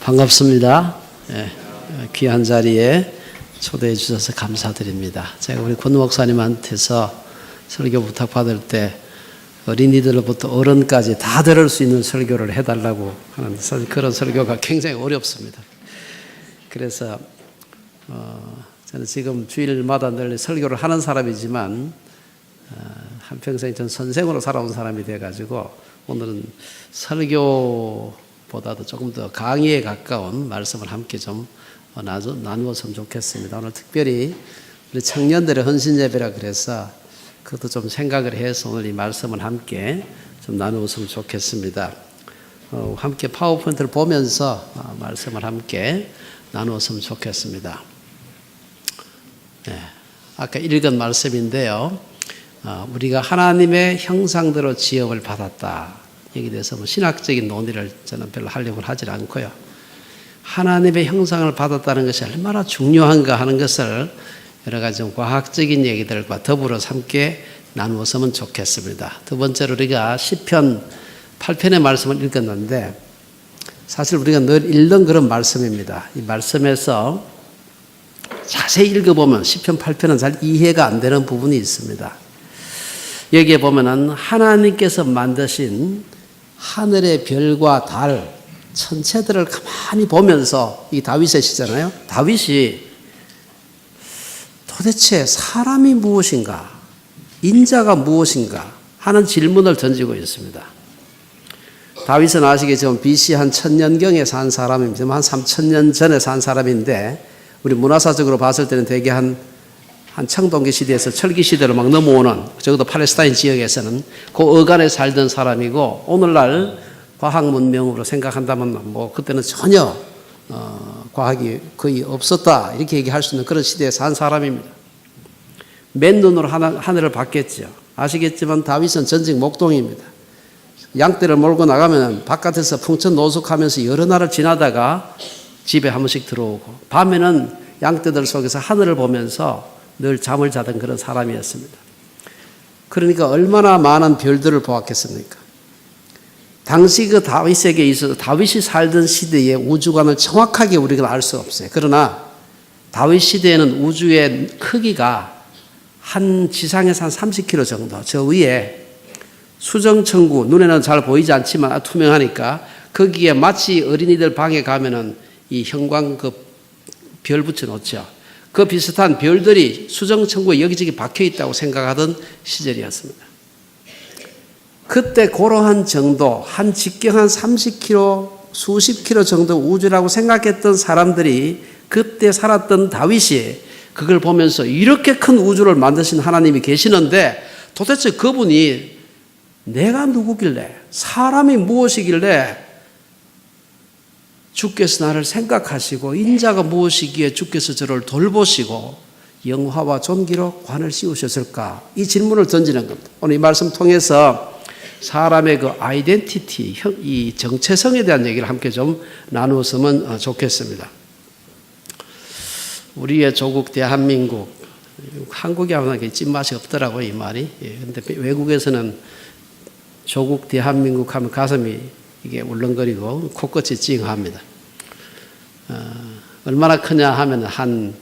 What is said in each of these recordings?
반갑습니다. 귀한 자리에 초대해 주셔서 감사드립니다. 제가 우리 권 목사님한테서 설교 부탁받을 때 어린이들부터 어른까지 다 들을 수 있는 설교를 해달라고 하는 사실 그런 설교가 굉장히 어렵습니다. 그래서 저는 지금 주일마다 늘 설교를 하는 사람이지만 한평생 전 선생으로 살아온 사람이 돼가지고 오늘은 설교보다도 조금 더 강의에 가까운 말씀을 함께 좀 나누었으면 좋겠습니다. 오늘 특별히 우리 청년들의 헌신예배라 그래서 그것도 좀 생각을 해서 오늘 이 말씀을 함께 좀 나누었으면 좋겠습니다. 함께 파워포인트를 보면서 말씀을 함께 나누었으면 좋겠습니다. 아까 읽은 말씀인데요. 우리가 하나님의 형상대로 지음을 받았다. 여기에 대해서 신학적인 논의를 저는 별로 하려고 하지 않고요. 하나님의 형상을 받았다는 것이 얼마나 중요한가 하는 것을 여러 가지 좀 과학적인 얘기들과 더불어서 함께 나누었으면 좋겠습니다. 두 번째로 우리가 시편 8편의 말씀을 읽었는데 사실 우리가 늘 읽는 그런 말씀입니다. 이 말씀에서 자세히 읽어보면 시편 8편은 잘 이해가 안 되는 부분이 있습니다. 여기에 보면은 하나님께서 만드신 하늘의 별과 달, 천체들을 가만히 보면서 이 다윗의 시잖아요. 다윗이 도대체 사람이 무엇인가, 인자가 무엇인가 하는 질문을 던지고 있습니다. 다윗은 아시겠지만 BC 한 1000년경에 산 사람입니다. 한 3000년 전에 산 사람인데 우리 문화사적으로 봤을 때는 대개 한 청동기 시대에서 철기 시대로 막 넘어오는 적어도 팔레스타인 지역에서는 그 어간에 살던 사람이고 오늘날 과학 문명으로 생각한다면 뭐 그때는 전혀 과학이 거의 없었다 이렇게 얘기할 수 있는 그런 시대에 산 사람입니다. 맨눈으로 하늘을 봤겠죠. 아시겠지만 다윗은 전직 목동입니다. 양떼를 몰고 나가면 바깥에서 풍천노숙하면서 여러 날을 지나다가 집에 한 번씩 들어오고 밤에는 양떼들 속에서 하늘을 보면서 늘 잠을 자던 그런 사람이었습니다. 그러니까 얼마나 많은 별들을 보았겠습니까? 당시 그 다윗에게 있어서 다윗이 살던 시대의 우주관을 정확하게 우리가 알 수 없어요. 그러나 다윗 시대에는 우주의 크기가 한 지상에서 한 30km 정도, 저 위에 수정천구, 눈에는 잘 보이지 않지만 투명하니까 거기에 마치 어린이들 방에 가면은 이 형광 그 별 붙여놓죠. 그 비슷한 별들이 수정천구에 여기저기 박혀 있다고 생각하던 시절이었습니다. 그때 그러한 정도, 한 직경 한 30km, 수십 킬로 정도 우주라고 생각했던 사람들이 그때 살았던 다윗이 그걸 보면서 이렇게 큰 우주를 만드신 하나님이 계시는데 도대체 그분이 내가 누구길래, 사람이 무엇이길래 주께서 나를 생각하시고 인자가 무엇이기에 주께서 저를 돌보시고 영화와 존귀로 관을 씌우셨을까? 이 질문을 던지는 겁니다. 오늘 이 말씀 통해서 사람의 그 아이덴티티, 이 정체성에 대한 얘기를 함께 좀 나누었으면 좋겠습니다. 우리의 조국 대한민국, 한국에 하면 찐맛이 없더라고요, 이 말이. 근데 외국에서는 조국 대한민국 하면 가슴이 이게 울렁거리고 코끝이 찡합니다. 얼마나 크냐 하면 한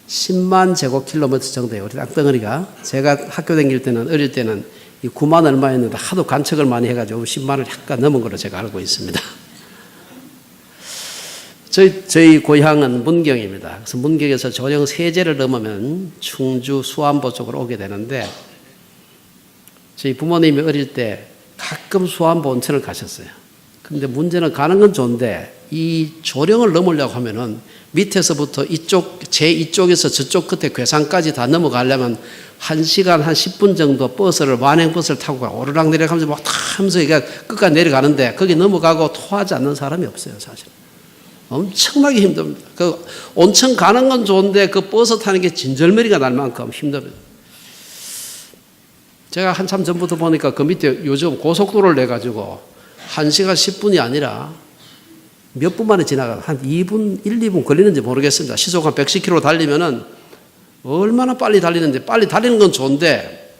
10만 제곱킬로미터 정도예요. 우리 땅덩어리가. 제가 학교 다닐 때는, 어릴 때는 9만 얼마였는데 하도 간척을 많이 해가지고 10만을 약간 넘은 걸로 제가 알고 있습니다. 저희 고향은 문경입니다. 그래서 문경에서 조령 세제를 넘으면 충주 수안보 쪽으로 오게 되는데 저희 부모님이 어릴 때 가끔 수안보 온천을 가셨어요. 근데 문제는 가는 건 좋은데 이 조령을 넘으려고 하면은 밑에서부터 이쪽에서 저쪽 끝에 괴산까지 다 넘어가려면 1시간 한 10분 정도 완행버스를 타고 오르락 내리락하면서 막 하면서 끝까지 내려가는데 거기 넘어가고 토하지 않는 사람이 없어요, 사실. 엄청나게 힘듭니다. 그 온천 가는 건 좋은데 그 버스 타는 게 진절머리가 날 만큼 힘듭니다. 제가 한참 전부터 보니까 그 밑에 요즘 고속도로를 내가지고 1시간 10분이 아니라 몇 분 만에 지나가 한 2분, 1, 2분 걸리는지 모르겠습니다. 시속 한 110km 달리면은 얼마나 빨리 달리는데 빨리 달리는 건 좋은데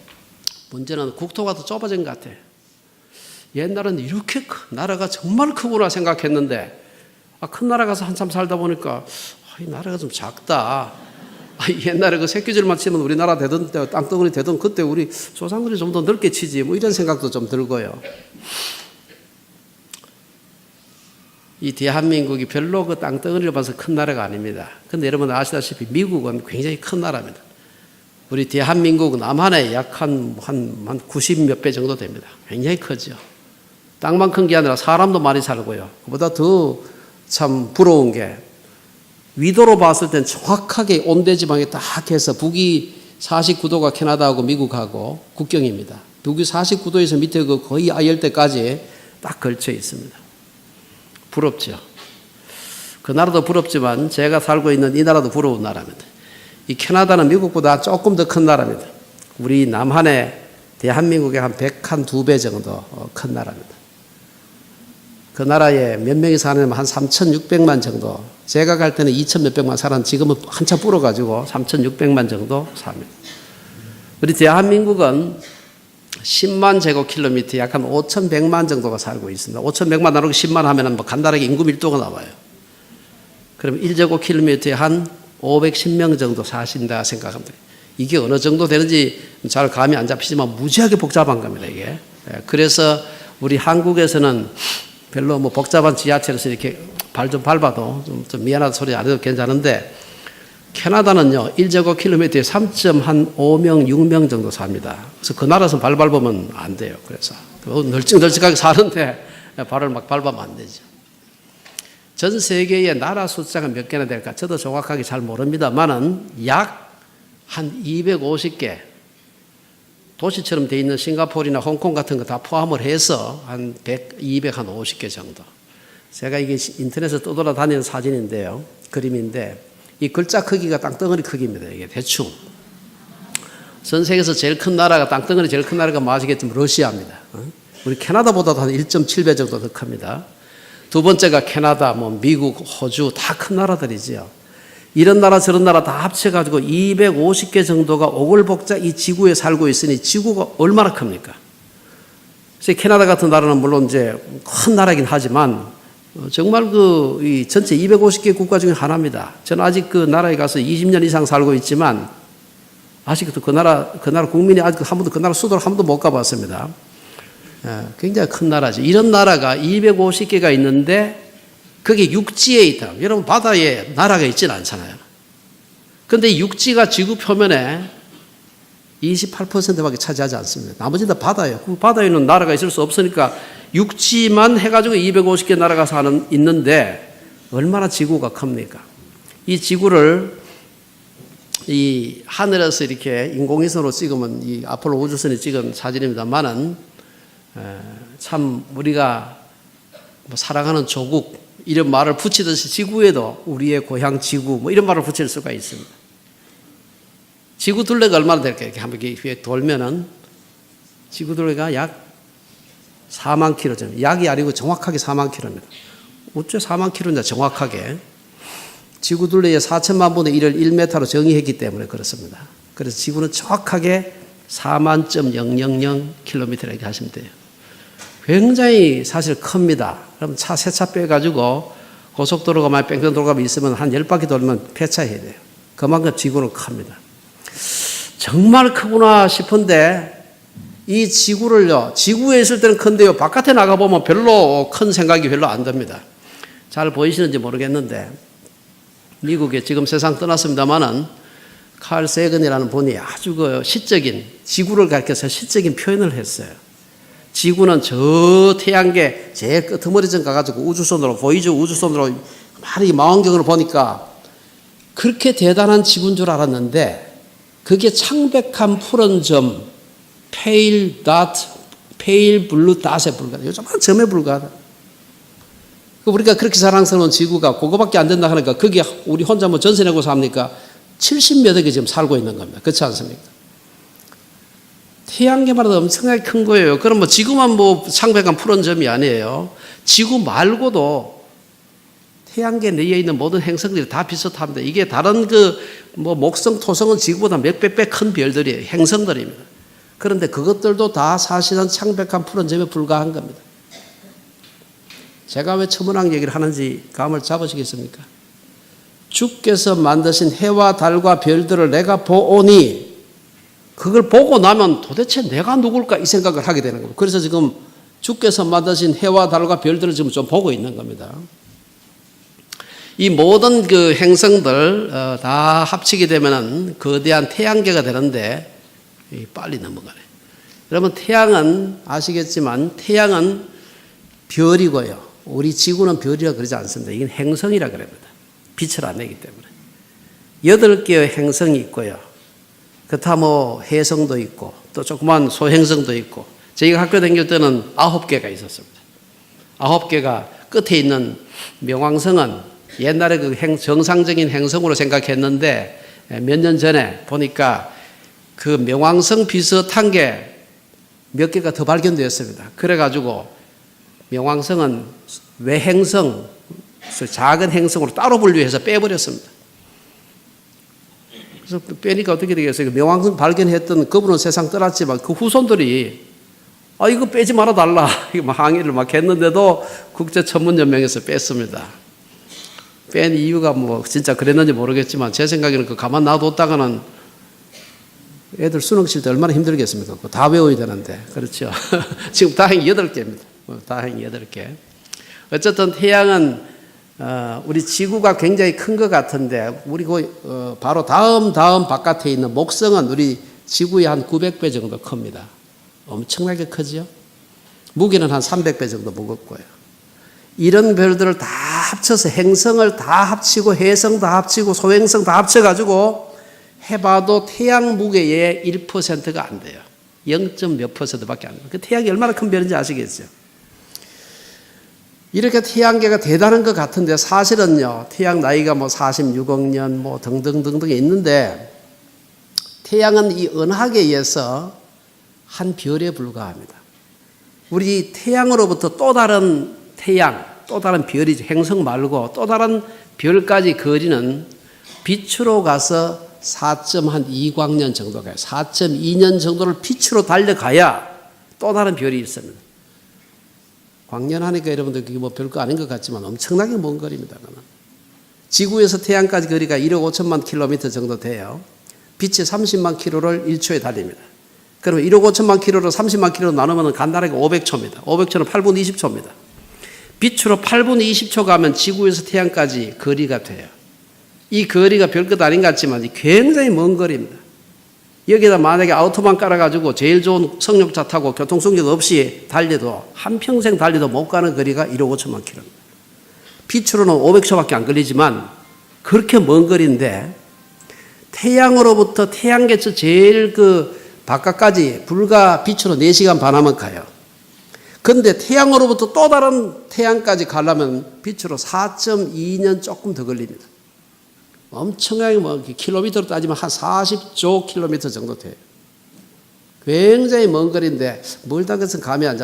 문제는 국토가 더 좁아진 것 같아. 옛날에는 이렇게 나라가 정말 크구나 생각했는데 큰 나라 가서 한참 살다 보니까 이 나라가 좀 작다. 옛날에 그 새끼줄만 치면 우리나라 되던 때, 땅덩어리 되던 그때 우리 조상들이 좀 더 넓게 치지, 뭐 이런 생각도 좀 들고요. 이 대한민국이 별로 그 땅덩어리를 봐서 큰 나라가 아닙니다. 근데 여러분 아시다시피 미국은 굉장히 큰 나라입니다. 우리 대한민국 남한에 약 한 90몇 배 정도 됩니다. 굉장히 크죠. 땅만 큰 게 아니라 사람도 많이 살고요. 그보다 더 참 부러운 게 위도로 봤을 땐 정확하게 온대지방에 딱 해서 북이 49도가 캐나다하고 미국하고 국경입니다. 북이 49도에서 밑에 그 거의 아열대까지 딱 걸쳐 있습니다. 부럽죠. 그 나라도 부럽지만 제가 살고 있는 이 나라도 부러운 나라입니다. 이 캐나다는 미국보다 조금 더 큰 나라입니다. 우리 남한의 대한민국의 한 102배 정도 큰 나라입니다. 그 나라에 몇 명이 사냐면 한 3,600만 정도. 제가 갈 때는 2,000 몇백만 살았는데 지금은 한참 불어가지고 3,600만 정도 삽니다. 우리 대한민국은 10만 제곱킬로미터 약 한 5,100만 정도가 살고 있습니다. 5,100만 나누고 10만 하면 뭐 간단하게 인구 밀도가 나와요. 그럼 1제곱킬로미터에 한 510명 정도 사신다 생각합니다. 이게 어느 정도 되는지 잘 감이 안 잡히지만 무지하게 복잡한 겁니다, 이게. 그래서 우리 한국에서는 별로 뭐 복잡한 지하철에서 이렇게 발 좀 밟아도 좀 미안하다 소리 안 해도 괜찮은데 캐나다는요, 1제곱킬로미터에 3.5명, 6명 정도 삽니다. 그래서 그 나라에서 발 밟으면 안 돼요. 그래서 널찍널찍하게 사는데 발을 막 밟으면 안 되죠. 전 세계의 나라 숫자가 몇 개나 될까? 저도 정확하게 잘 모릅니다만은 약 한 250개 도시처럼 돼 있는 싱가포르나 홍콩 같은 거 다 포함을 해서 한 100, 250개 정도. 제가 이게 인터넷에 떠돌아다니는 사진인데요. 그림인데 이 글자 크기가 땅덩어리 크기입니다. 이게 대충. 전 세계에서 제일 큰 나라가 땅덩어리 제일 큰 나라가 뭐 아시겠지만 러시아입니다. 우리 캐나다보다도 한 1.7배 정도 더 큽니다. 두 번째가 캐나다, 뭐 미국, 호주 다 큰 나라들이지요. 이런 나라 저런 나라 다 합쳐가지고 250개 정도가 오글복자 이 지구에 살고 있으니 지구가 얼마나 큽니까? 그래서 캐나다 같은 나라는 물론 이제 큰 나라긴 하지만 정말 이 전체 250개 국가 중에 하나입니다. 저는 아직 그 나라에 가서 20년 이상 살고 있지만 아직도 그 나라 국민이 아직 한 번도 그 나라 수도를 한 번도 못 가봤습니다. 굉장히 큰 나라죠. 이런 나라가 250개가 있는데 그게 육지에 있다. 여러분 바다에 나라가 있지는 않잖아요. 그런데 육지가 지구 표면에 28%밖에 차지하지 않습니다. 나머지는 다 바다예요. 그 바다에는 나라가 있을 수 없으니까 육지만 해가지고 250개 나라가 있는데 얼마나 지구가 큽니까? 이 지구를 이 하늘에서 이렇게 인공위성으로 찍으면 이 아폴로 우주선이 찍은 사진입니다만은 참 우리가 사랑하는 조국 이런 말을 붙이듯이 지구에도 우리의 고향 지구 뭐 이런 말을 붙일 수가 있습니다. 지구 둘레가 얼마나 될까요? 이렇게 한번 이렇게 돌면은 지구 둘레가 약 4만 킬로 정도. 약이 아니고 정확하게 4만 킬로입니다. 어째 4만 킬로냐 정확하게. 지구 둘레의 4천만 분의 1을 1m로 정의했기 때문에 그렇습니다. 그래서 지구는 정확하게 4만.000 킬로미터 이렇게 하시면 돼요. 굉장히 사실 큽니다. 그럼 차 세 차 빼가지고 고속도로가 만약 뺑뺑 돌아가면 있으면 한 10바퀴 돌면 폐차해야 돼요. 그만큼 지구는 큽니다. 정말 크구나 싶은데 이 지구를요, 지구에 있을 때는 큰데요, 바깥에 나가보면 별로 큰 생각이 별로 안 듭니다. 잘 보이시는지 모르겠는데 미국에 지금 세상 떠났습니다만은 칼 세건이라는 분이 아주 그 시적인 지구를 가리켜서 시적인 표현을 했어요. 지구는 저 태양계 제일 끄트머리쯤 가가지고 우주선으로 보이죠? 우주선으로 많이 망원경으로 보니까 그렇게 대단한 지구인 줄 알았는데 그게 창백한 푸른 점, 페일 블루 닷에 불과하다. 요즘은 점에 불과하다. 우리가 그렇게 사랑스러운 지구가 그거밖에 안 된다 하니까 거기에 우리 혼자 뭐 전세 내고 삽니까? 70몇 억이 지금 살고 있는 겁니다. 그렇지 않습니까? 태양계만 해도 엄청나게 큰 거예요. 그럼 뭐 지구만 뭐 창백한 푸른 점이 아니에요. 지구 말고도 태양계 내에 있는 모든 행성들이 다 비슷합니다. 이게 다른 뭐 목성, 토성은 지구보다 몇백 배 큰 별들이에요. 행성들입니다. 그런데 그것들도 다 사실은 창백한 푸른 점에 불과한 겁니다. 제가 왜 천문학 얘기를 하는지 감을 잡으시겠습니까? 주께서 만드신 해와 달과 별들을 내가 보오니, 그걸 보고 나면 도대체 내가 누굴까 이 생각을 하게 되는 겁니다. 그래서 지금 주께서 만드신 해와 달과 별들을 지금 좀 보고 있는 겁니다. 이 모든 그 행성들 다 합치게 되면은 거대한 태양계가 되는데 빨리 넘어가네. 여러분, 태양은 아시겠지만 태양은 별이고요. 우리 지구는 별이라 그러지 않습니다. 이건 행성이라 그럽니다. 빛을 안 내기 때문에. 8개의 행성이 있고요. 그렇다 뭐 해성도 있고 또 조그만 소행성도 있고, 저희가 학교 다닐 때는 9개가 있었습니다. 9개가 끝에 있는 명왕성은 옛날에 그 정상적인 행성으로 생각했는데 몇 년 전에 보니까 그 명왕성 비슷한 게 몇 개가 더 발견되었습니다. 그래가지고 명왕성은 외행성, 작은 행성으로 따로 분류해서 빼버렸습니다. 그래서 빼니까 어떻게 되겠어요? 명왕성 발견했던 그분은 세상 떠났지만 그 후손들이 이거 빼지 말아달라 막 항의를 막 했는데도 국제천문연맹에서 뺐습니다. 뺀 이유가 뭐 진짜 그랬는지 모르겠지만 제 생각에는 그 가만 놔뒀다가는 애들 수능 칠 때 얼마나 힘들겠습니까? 그거 다 외워야 되는데. 그렇죠. 지금 다행히 8개입니다. 다행히 8개. 어쨌든 태양은 우리 지구가 굉장히 큰 것 같은데, 우리 바로 다음 바깥에 있는 목성은 우리 지구의 한 900배 정도 큽니다. 엄청나게 크죠? 무게는 한 300배 정도 무겁고요. 이런 별들을 다 합쳐서 행성을 다 합치고 해성 다 합치고 소행성 다 합쳐가지고 해봐도 태양 무게의 1%가 안 돼요. 0몇 %밖에 안 돼요. 그 태양이 얼마나 큰 별인지 아시겠죠? 이렇게 태양계가 대단한 것 같은데 사실은요, 태양 나이가 뭐 46억 년 뭐 등등등등 있는데, 태양은 이 은하계에 의해서 한 별에 불과합니다. 우리 태양으로부터 또 다른 태양, 또 다른 별이죠. 행성 말고 또 다른 별까지 거리는 빛으로 가서 4.2광년 정도 가요. 4.2년 정도를 빛으로 달려가야 또 다른 별이 있습니다. 광년 하니까 여러분들 그게 뭐 별거 아닌 것 같지만 엄청나게 먼 거리입니다. 그건. 지구에서 태양까지 거리가 1억 5천만 킬로미터 정도 돼요. 빛이 30만 킬로를 1초에 달립니다. 그러면 1억 5천만 킬로를 30만 킬로로 나누면 간단하게 500초입니다. 500초는 8분 20초입니다. 빛으로 8분 20초 가면 지구에서 태양까지 거리가 돼요. 이 거리가 별것 아닌 것 같지만 굉장히 먼 거리입니다. 여기다 만약에 아우토반 깔아가지고 제일 좋은 성력차 타고 교통수단 없이 달려도 한평생 달려도 못 가는 거리가 1억 5천만 킬로입니다. 빛으로는 500초밖에 안 걸리지만 그렇게 먼 거리인데, 태양으로부터 태양계에서 제일 그 바깥까지 불과 빛으로 4시간 반 하면 가요. 그런데 태양으로부터 또 다른 태양까지 가려면 빛으로 4.2년 조금 더 걸립니다. 엄청나게 뭐 킬로미터로 따지면 한 40조 킬로미터 정도 돼요. 굉장히 먼 거리인데 멀다 그래서 감이 안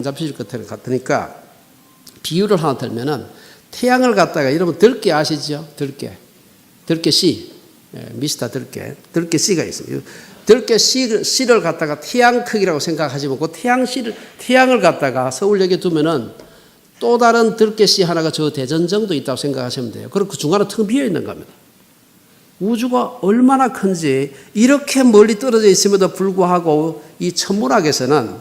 잡히실 것 같으니까 비유를 하나 들면은, 태양을 갖다가 여러분 들깨 아시죠? 들깨 씨, 미스터 들깨 씨가 있어요. 들깨 씨를 갖다가 태양 크기라고 생각하시면 그 태양을 갖다가 서울역에 두면은 또 다른 들깨 씨 하나가 저 대전 정도 있다고 생각하시면 돼요. 그리고 그 중간에 텅 비어 있는 겁니다. 우주가 얼마나 큰지 이렇게 멀리 떨어져 있음에도 불구하고 이 천문학에서는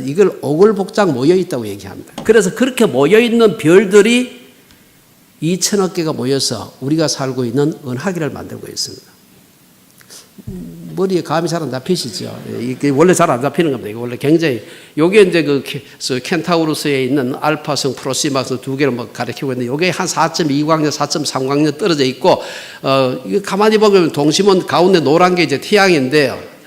이걸 오글복작 모여 있다고 얘기합니다. 그래서 그렇게 모여 있는 별들이 2천억 개가 모여서 우리가 살고 있는 은하계를 만들고 있습니다. 머리에 감이 잘 안 잡히시죠? 이게 원래 잘 안 잡히는 겁니다. 이게 원래 굉장히, 요게 이제 그 켄타우루스에 있는 알파성, 프로시마성 2개를 뭐 가리키고 있는데, 요게 한 4.2광년, 4.3광년 떨어져 있고, 이거 가만히 보면 동심원 가운데 노란 게 이제 태양인데요.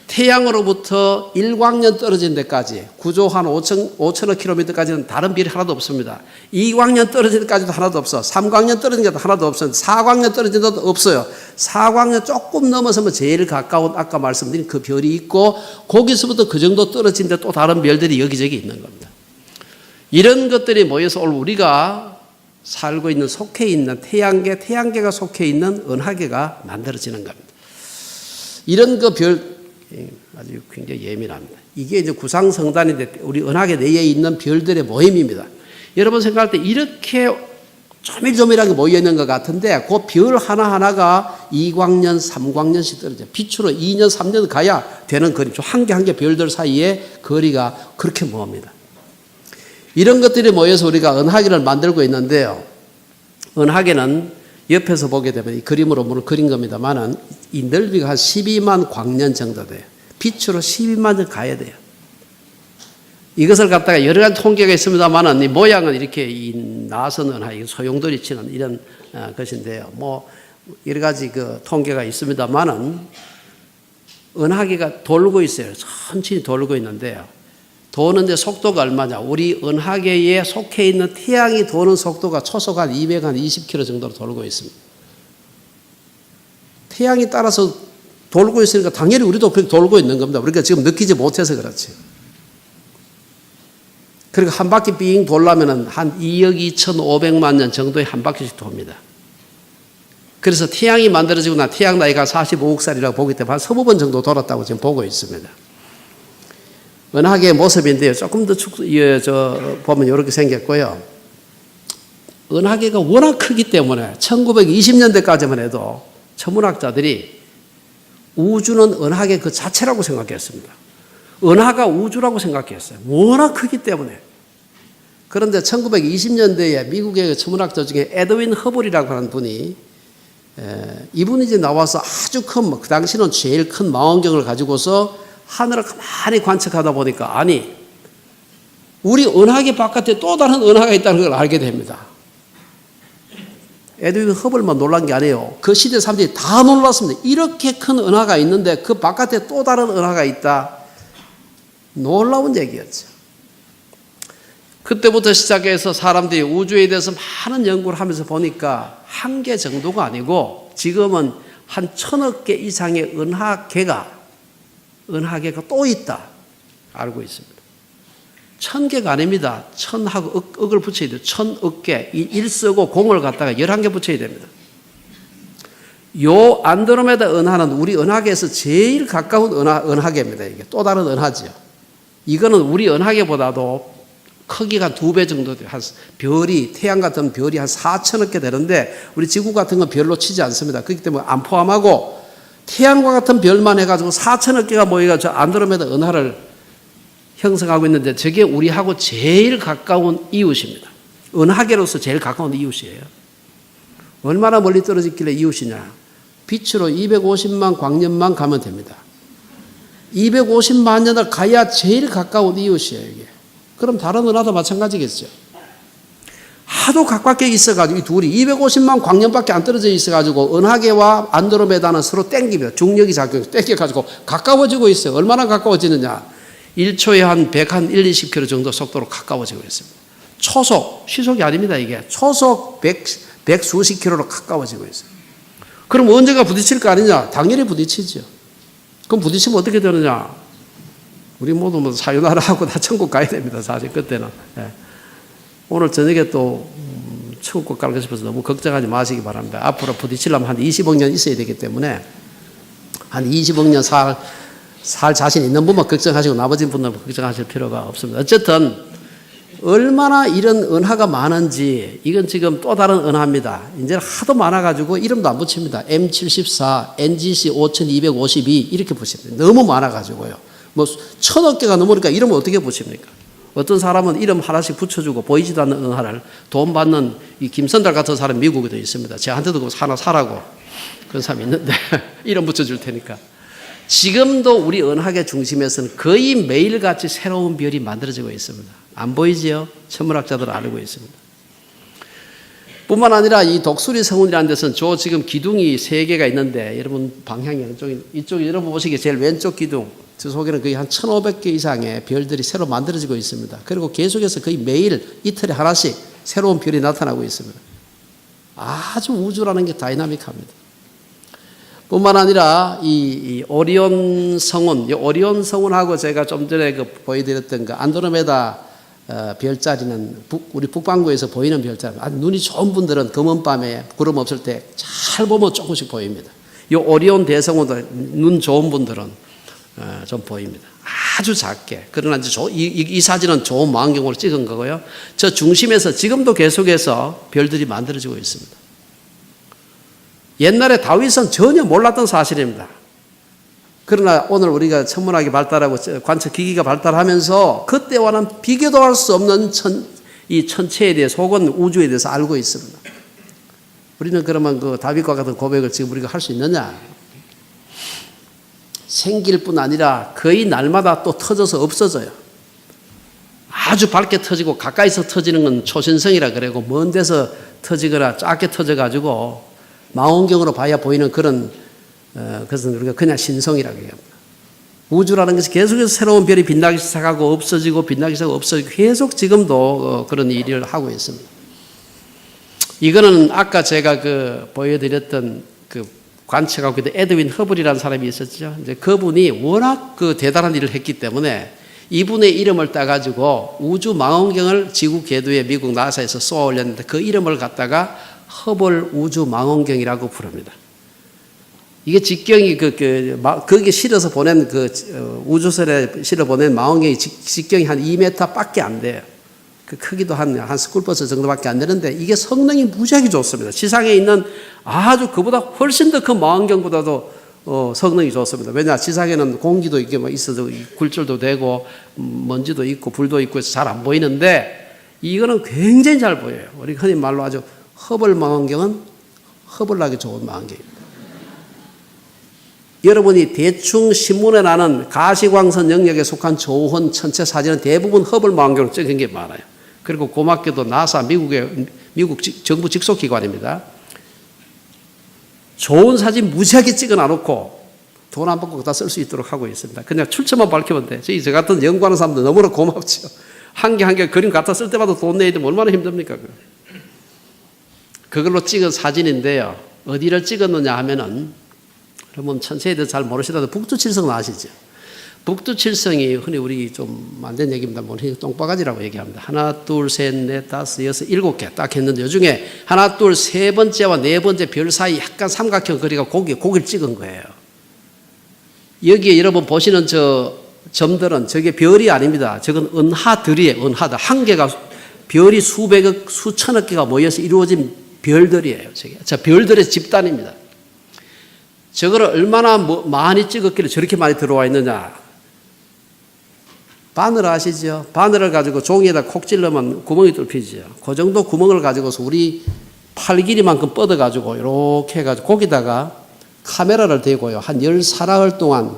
태양으로부터 1광년 떨어진 데까지, 구조 한 5천억 킬로미터까지는 다른 별이 하나도 없습니다. 2광년 떨어진 데까지도 하나도 없어. 3광년 떨어진 데도 하나도 없어요. 4광년 떨어진 데도 없어요. 4광년 조금 넘어서면 제일 가까운 아까 말씀드린 그 별이 있고, 거기서부터 그 정도 떨어진 데 또 다른 별들이 여기저기 있는 겁니다. 이런 것들이 모여서 오늘 우리가 살고 있는, 속해 있는 태양계가 속해 있는 은하계가 만들어지는 겁니다. 이런 그 별, 아주 굉장히 예민합니다. 이게 이제 구상성단인데 우리 은하계 내에 있는 별들의 모임입니다. 여러분 생각할 때 이렇게 조밀조밀하게 모여있는 것 같은데 그 별 하나하나가 2광년, 3광년씩 떨어져요. 빛으로 2년, 3년 가야 되는 거리. 한 개 한 개 별들 사이에 거리가 그렇게 멉니다. 이런 것들이 모여서 우리가 은하계를 만들고 있는데요. 은하계는 옆에서 보게 되면 이 그림으로 물론 그린 겁니다만은 이 넓이가 한 12만 광년 정도 돼요. 빛으로 12만 년 가야 돼요. 이것을 갖다가 여러 가지 통계가 있습니다만은 이 모양은 이렇게 이 나선 은하, 소용돌이 치는 이런 것인데요. 뭐 여러 가지 그 통계가 있습니다만은 은하계가 돌고 있어요. 천천히 돌고 있는데요. 도는데 속도가 얼마냐? 우리 은하계에 속해 있는 태양이 도는 속도가 초속 한 220km 정도로 돌고 있습니다. 태양이 따라서 돌고 있으니까 당연히 우리도 그렇게 돌고 있는 겁니다. 우리가 지금 느끼지 못해서 그렇지. 그리고 한 바퀴 삥 돌려면 한 2억 2,500만 년 정도의 한 바퀴씩 돕니다. 그래서 태양이 만들어지고 난 태양 나이가 45억 살이라고 보기 때문에 한 20번 정도 돌았다고 지금 보고 있습니다. 은하계의 모습인데요. 조금 더 보면 이렇게 생겼고요. 은하계가 워낙 크기 때문에 1920년대까지만 해도 천문학자들이 우주는 은하계 그 자체라고 생각했습니다. 은하가 우주라고 생각했어요. 워낙 크기 때문에. 그런데 1920년대에 미국의 천문학자 중에 에드윈 허블이라고 하는 분이 이분이 이제 나와서 아주 큰, 그 당시는 제일 큰 망원경을 가지고서 하늘을 가만히 관측하다 보니까 아니 우리 은하계 바깥에 또 다른 은하가 있다는 걸 알게 됩니다. 에드윈 허블만 놀란 게 아니에요. 그 시대 사람들이 다 놀랐습니다. 이렇게 큰 은하가 있는데 그 바깥에 또 다른 은하가 있다. 놀라운 얘기였죠. 그때부터 시작해서 사람들이 우주에 대해서 많은 연구를 하면서 보니까 한 개 정도가 아니고 지금은 한 1000억 개 이상의 은하계가 또 있다 알고 있습니다. 1000개가 아닙니다. 1000하고 억을 붙여야 돼요. 1000억 개. 1 쓰고 0을 갖다가 11개 붙여야 됩니다. 요 안드로메다 은하는 우리 은하계에서 제일 가까운 은하계입니다. 이게 또 다른 은하죠. 이거는 우리 은하계보다도 크기가 2배 정도 돼요. 한 별이, 태양 같은 별이 한 4천억 개 되는데 우리 지구 같은 건 별로 치지 않습니다. 그렇기 때문에 안 포함하고 태양과 같은 별만 해가지고 4천억 개가 모여가지고 안드로메다 은하를 형성하고 있는데 저게 우리하고 제일 가까운 이웃입니다. 은하계로서 제일 가까운 이웃이에요. 얼마나 멀리 떨어졌길래 이웃이냐. 빛으로 250만 광년만 가면 됩니다. 250만 년을 가야 제일 가까운 이웃이에요. 이게. 그럼 다른 은하도 마찬가지겠죠. 하도 가깝게 있어가지고 이 둘이 250만 광년밖에 안 떨어져 있어가지고 은하계와 안드로메다는 서로 땡기며 중력이 작용해서 땡겨가지고 가까워지고 있어요. 얼마나 가까워지느냐. 1초에 한 120km 정도 속도로 가까워지고 있습니다. 초속, 시속이 아닙니다. 이게 초속 100수십 킬로로 가까워지고 있어요. 그럼 언제가 부딪힐 거 아니냐? 당연히 부딪히죠. 그럼 부딪히면 어떻게 되느냐? 우리 모두 뭐 사유나라 하고 다 천국 가야 됩니다. 사실 그때는. 예. 오늘 저녁에 또 천국 갈까 싶어서 너무 걱정하지 마시기 바랍니다. 앞으로 부딪히려면 한 20억 년 있어야 되기 때문에 한 20억 년 살 자신 있는 분만 걱정하시고 나머지 분들은 걱정하실 필요가 없습니다. 어쨌든 얼마나 이런 은하가 많은지 이건 지금 또 다른 은하입니다. 이제 하도 많아가지고 이름도 안 붙입니다. M74, NGC 5252 이렇게 붙입니다. 너무 많아가지고요. 뭐 1000억 개가 넘으니까 이름을 어떻게 붙입니까? 어떤 사람은 이름 하나씩 붙여주고 보이지도 않는 은하를 돈 받는 이 김선달 같은 사람 미국에도 있습니다. 저한테도 그거 하나 사라고 그런 사람이 있는데 이름 붙여줄 테니까. 지금도 우리 은하계 중심에서는 거의 매일같이 새로운 별이 만들어지고 있습니다. 안 보이지요? 천문학자들은 알고 있습니다. 뿐만 아니라 이 독수리 성운이라는 데서는 지금 기둥이 3개가 있는데 여러분 방향이 이쪽 여러분 보시기에 제일 왼쪽 기둥 저 속에는 거의 한 1500개 이상의 별들이 새로 만들어지고 있습니다. 그리고 계속해서 거의 매일 이틀에 하나씩 새로운 별이 나타나고 있습니다. 아주 우주라는 게 다이나믹합니다. 뿐만 아니라 이 오리온 성운, 이 오리온 성운하고 제가 좀 전에 보여드렸던 그 안드로메다 별자리는 우리 북반구에서 보이는 별자리. 아주 눈이 좋은 분들은 검은 밤에 구름 없을 때 잘 보면 조금씩 보입니다. 이 오리온 대성운도 눈 좋은 분들은 좀 보입니다. 아주 작게. 그러나 이제 이 사진은 좋은 망원경으로 찍은 거고요. 저 중심에서 지금도 계속해서 별들이 만들어지고 있습니다. 옛날에 다윗은 전혀 몰랐던 사실입니다. 그러나 오늘 우리가 천문학이 발달하고 관측기기가 발달하면서 그때와는 비교도 할 수 없는 이 천체에 대해서 혹은 우주에 대해서 알고 있습니다. 우리는 그러면 그 다윗과 같은 고백을 지금 우리가 할 수 있느냐? 생길 뿐 아니라 거의 날마다 또 터져서 없어져요. 아주 밝게 터지고 가까이서 터지는 건 초신성이라 그러고 먼 데서 터지거나 작게 터져가지고 망원경으로 봐야 보이는 그런 그것은 우리가 그냥 신성이라고 얘기합니다. 우주라는 것이 계속해서 새로운 별이 빛나기 시작하고 없어지고 빛나기 시작하고 없어지고 계속 지금도 그런 일을 하고 있습니다. 이거는 아까 제가 보여드렸던 관측하고 있던 에드윈 허블이라는 사람이 있었죠. 이제 그분이 워낙 대단한 일을 했기 때문에 이분의 이름을 따가지고 우주 망원경을 지구 궤도에 미국 나사에서 쏘아 올렸는데 그 이름을 갖다가 허블 우주 망원경이라고 부릅니다. 이게 직경이 거기에 실어서 보낸 우주선에 실어 보낸 망원경이 직경이 한 2m 밖에 안 돼요. 그 크기도 한 스쿨버스 정도밖에 안 되는데 이게 성능이 무지하게 좋습니다. 지상에 있는 아주 그보다 훨씬 더 큰 망원경보다도 성능이 좋습니다. 왜냐 지상에는 공기도 이게 있어도 굴절도 되고 먼지도 있고 불도 있고 해서 잘 안 보이는데 이거는 굉장히 잘 보여요. 우리 흔히 말로 아주 허블 망원경은 허블나게 좋은 망원경입니다. 여러분이 대충 신문에 나는 가시광선 영역에 속한 좋은 천체 사진은 대부분 허블 망원경으로 찍은 게 많아요. 그리고 고맙게도 나사 미국 정부 직속 기관입니다. 좋은 사진 무지하게 찍어 놔놓고 돈 안 받고 다 쓸 수 있도록 하고 있습니다. 그냥 출처만 밝히면 돼. 저 같은 연구하는 사람들 너무나 고맙죠. 한 개 그림 갖다 쓸 때마다 돈 내야 되면 얼마나 힘듭니까? 그걸로 찍은 사진인데요. 어디를 찍었느냐 하면은 여러분 천체에 대해서 잘 모르시더라도 북두칠성 아시죠? 북두칠성이 흔히 우리 좀 안 된 얘기입니다. 흔히 똥바가지라고 얘기합니다. 하나, 둘, 셋, 넷, 다섯, 여섯, 일곱 개 딱 했는데 요중에 하나, 둘, 세 번째와 네 번째 별 사이 약간 삼각형 거리가 고기를 찍은 거예요. 여기에 여러분 보시는 저 점들은 저게 별이 아닙니다. 저건 은하들이에요. 은하들. 한 개가 별이 수백억, 수천억 개가 모여서 이루어진 별들이에요. 저게. 자, 별들의 집단입니다. 저거를 얼마나 많이 찍었길래 저렇게 많이 들어와 있느냐. 바늘 아시죠? 바늘을 가지고 종이에다 콕 찔러면 구멍이 뚫히죠. 그 정도 구멍을 가지고서 우리 팔 길이만큼 뻗어가지고 이렇게 해가지고 거기다가 카메라를 대고요. 한 14나흘 동안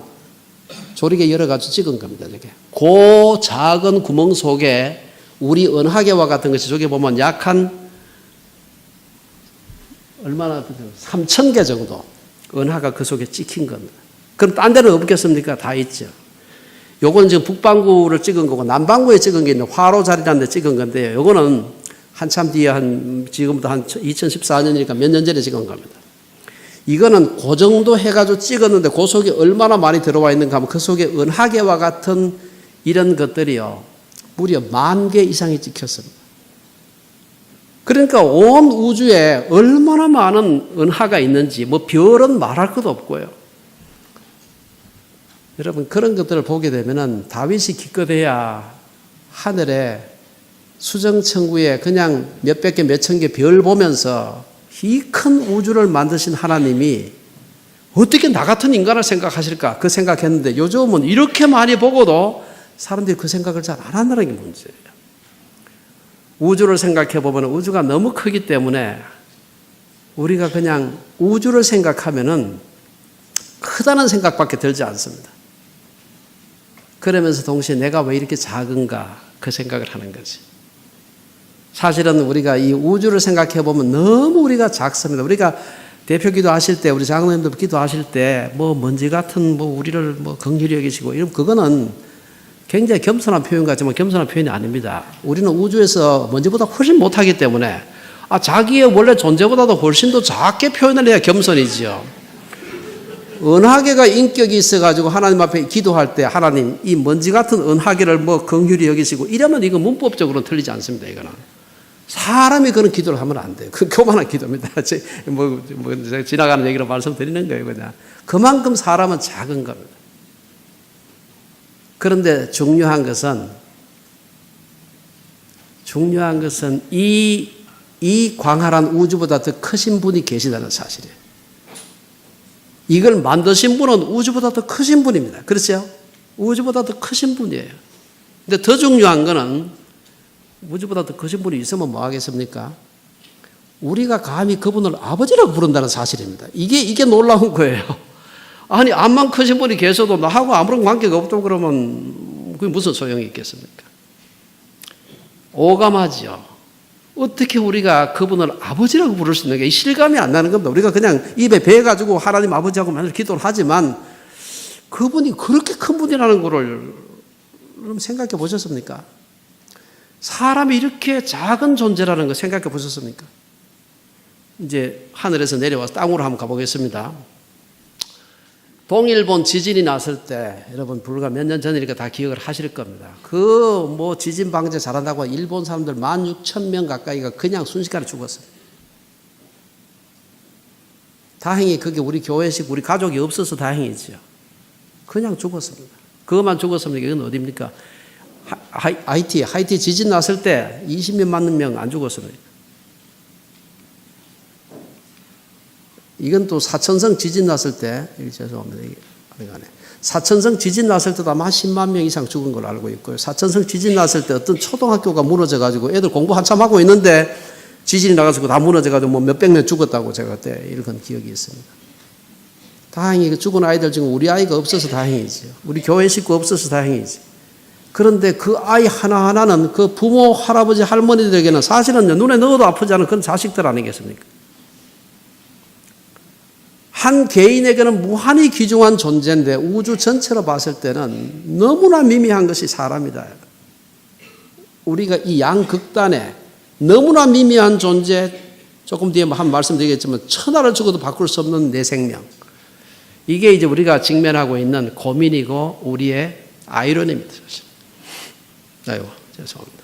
조리개 열어가지고 찍은 겁니다. 저게. 그 작은 구멍 속에 우리 은하계와 같은 것이 저기 보면 약 한 얼마나 3,000개 정도 은하가 그 속에 찍힌 겁니다. 그럼 딴 데는 없겠습니까? 다 있죠. 요건 지금 북반구를 찍은 거고 남반구에 찍은 게 있는 화로자리라는 데 찍은 건데요. 요거는 한참 뒤에 지금부터 한 2014년이니까 몇 년 전에 찍은 겁니다. 이거는 그 정도 해가지고 찍었는데 그 속에 얼마나 많이 들어와 있는가 하면 그 속에 은하계와 같은 이런 것들이요. 무려 10,000개 이상이 찍혔습니다. 그러니까 온 우주에 얼마나 많은 은하가 있는지 별은 말할 것도 없고요. 여러분 그런 것들을 보게 되면은 다윗이 기껏해야 하늘에 수정천구에 그냥 몇백 개 몇천 개 별 보면서 이 큰 우주를 만드신 하나님이 어떻게 나 같은 인간을 생각하실까 그 생각했는데 요즘은 이렇게 많이 보고도 사람들이 그 생각을 잘 안 한다는 게 문제예요. 우주를 생각해 보면 우주가 너무 크기 때문에 우리가 그냥 우주를 생각하면은 크다는 생각밖에 들지 않습니다. 그러면서 동시에 내가 왜 이렇게 작은가 그 생각을 하는 거지. 사실은 우리가 이 우주를 생각해 보면 너무 우리가 작습니다. 우리가 대표 기도하실 때 우리 장로님들 기도하실 때 먼지 같은 우리를 긍휼히 여기시고 이런 그거는 굉장히 겸손한 표현 같지만 겸손한 표현이 아닙니다. 우리는 우주에서 먼지보다 훨씬 못하기 때문에 자기의 원래 존재보다도 훨씬 더 작게 표현을 해야 겸손이지요. 은하계가 인격이 있어가지고 하나님 앞에 기도할 때 하나님 이 먼지 같은 은하계를 긍휼히 여기시고 이러면 이거 문법적으로는 틀리지 않습니다. 이거는 사람이 그런 기도를 하면 안 돼요. 그 교만한 기도입니다. 지나가는 얘기로 말씀드리는 거예요. 그냥 그만큼 사람은 작은 겁니다. 그런데 중요한 것은 이 광활한 우주보다 더 크신 분이 계시다는 사실이에요. 이걸 만드신 분은 우주보다 더 크신 분입니다. 그렇죠? 우주보다 더 크신 분이에요. 근데 더 중요한 거는 우주보다 더 크신 분이 있으면 뭐 하겠습니까? 우리가 감히 그분을 아버지라고 부른다는 사실입니다. 이게 놀라운 거예요. 아니, 암만 크신 분이 계셔도 나하고 아무런 관계가 없다고 그러면 그게 무슨 소용이 있겠습니까? 오감하죠. 어떻게 우리가 그분을 아버지라고 부를 수 있는 게 실감이 안 나는 겁니다. 우리가 그냥 입에 배가지고 하나님 아버지하고 맨날 기도를 하지만 그분이 그렇게 큰 분이라는 거를 생각해 보셨습니까? 사람이 이렇게 작은 존재라는 거 생각해 보셨습니까? 이제 하늘에서 내려와서 땅으로 한번 가보겠습니다. 동일본 지진이 났을 때 여러분 불과 몇 년 전이니까 다 기억을 하실 겁니다. 지진 방제 잘한다고 일본 사람들 16,000명 가까이가 그냥 순식간에 죽었어요. 다행히 그게 우리 교회식 우리 가족이 없어서 다행이죠. 그냥 죽었습니다. 그것만 죽었습니까? 이건 어디입니까? 하이티 지진 났을 때 20만 명 안 죽었습니다. 이건 또 사천성 지진 났을 때, 죄송합니다. 사천성 지진 났을 때도 아마 한 10만 명 이상 죽은 걸로 알고 있고요. 사천성 지진 났을 때 어떤 초등학교가 무너져가지고 애들 공부 한참 하고 있는데 지진이 나가서 다 무너져가지고 뭐 몇백 명 죽었다고 제가 그때 읽은 기억이 있습니다. 다행히 죽은 아이들 중에 우리 아이가 없어서 다행이죠. 우리 교회 식구 없어서 다행이지. 그런데 그 아이 하나하나는 그 부모, 할아버지, 할머니들에게는 사실은 눈에 넣어도 아프지 않은 그런 자식들 아니겠습니까? 한 개인에게는 무한히 귀중한 존재인데 우주 전체로 봤을 때는 너무나 미미한 것이 사람이다. 우리가 이 양극단에 너무나 미미한 존재, 조금 뒤에 한 말씀드리겠지만 천하를 죽어도 바꿀 수 없는 내 생명. 이게 이제 우리가 직면하고 있는 고민이고 우리의 아이러니입니다. 아이고, 죄송합니다.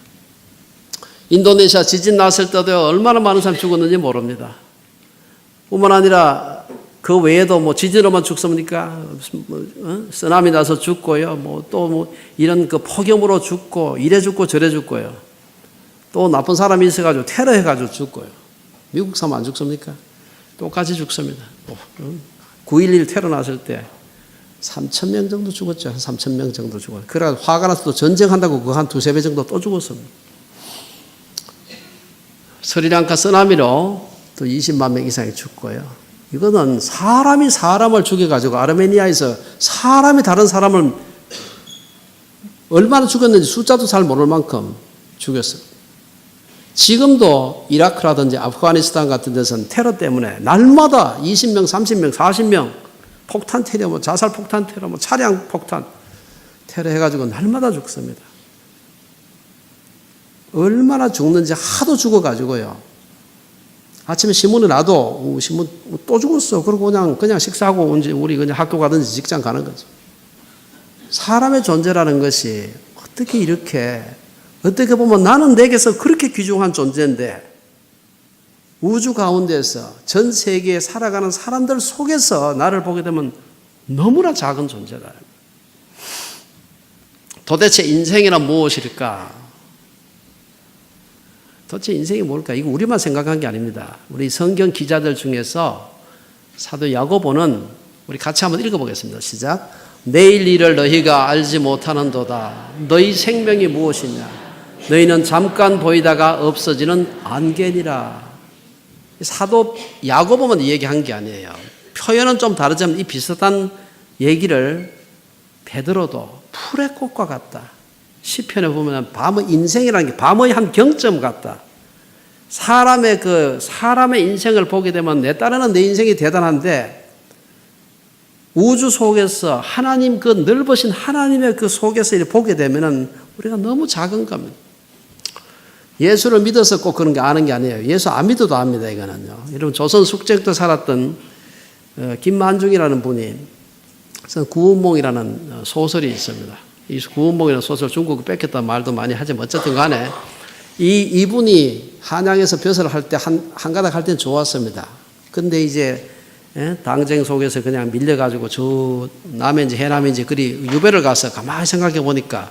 인도네시아 지진 났을 때도 얼마나 많은 사람이 죽었는지 모릅니다. 뿐만 아니라 그 외에도 뭐 지진으로만 죽습니까? 쓰나미 나서 죽고요. 이런 그 폭염으로 죽고 이래 죽고 저래 죽고요. 또 나쁜 사람이 있어가지고 테러해가지고 죽고요. 미국 사람 안 죽습니까? 똑같이 죽습니다. 9.11 테러 났을 때 3,000명 정도 죽었죠. 한 3,000명 정도 죽었어요. 그래서 화가 나서 또 전쟁한다고 그 한 두세 배 정도 또 죽었습니다. 스리랑카 쓰나미로 또 20만 명 이상이 죽고요. 이거는 사람이 사람을 죽여가지고 아르메니아에서 사람이 다른 사람을 얼마나 죽였는지 숫자도 잘 모를 만큼 죽였어요. 지금도 이라크라든지 아프가니스탄 같은 데서는 테러 때문에 날마다 20명, 30명, 40명 폭탄 테러, 자살 폭탄 테러, 차량 폭탄 테러 해가지고 날마다 죽습니다. 얼마나 죽는지 하도 죽어가지고요. 아침에 신문을 놔도 신문 또 죽었어. 그러고 그냥 식사하고 우리 그냥 학교 가든지 직장 가는 거죠. 사람의 존재라는 것이 어떻게 보면 나는 내게서 그렇게 귀중한 존재인데 우주 가운데서 전 세계에 살아가는 사람들 속에서 나를 보게 되면 너무나 작은 존재다. 도대체 인생이란 무엇일까? 도대체 인생이 뭘까? 이거 우리만 생각한 게 아닙니다. 우리 성경 기자들 중에서 사도 야고보는 우리 같이 한번 읽어보겠습니다. 시작. 내일 일을 너희가 알지 못하는도다. 너희 생명이 무엇이냐? 너희는 잠깐 보이다가 없어지는 안개니라. 사도 야고보만 얘기한 게 아니에요. 표현은 좀 다르지만 이 비슷한 얘기를 베드로도 풀의 꽃과 같다. 시편에 보면 인생이라는 게 밤의 한 경점 같다. 사람의 인생을 보게 되면 내 딴에는 내 인생이 대단한데 우주 속에서 하나님 그 넓으신 하나님의 그 속에서 이렇게 보게 되면은 우리가 너무 작은 겁니다. 예수를 믿어서 꼭 그런 게 아는 게 아니에요. 예수 안 믿어도 압니다, 이거는요. 여러분, 조선 숙적 때 살았던 김만중이라는 분이 구운몽이라는 소설이 있습니다. 이 구운몽이라는 소설 중국에 뺏겼다는 말도 많이 하지만 어쨌든 간에 이분이 한양에서 벼슬을 할 때 한가닥 할 때는 좋았습니다. 근데 이제 예? 당쟁 속에서 그냥 밀려가지고 저 남인지 해남인지 그리 유배를 가서 가만히 생각해 보니까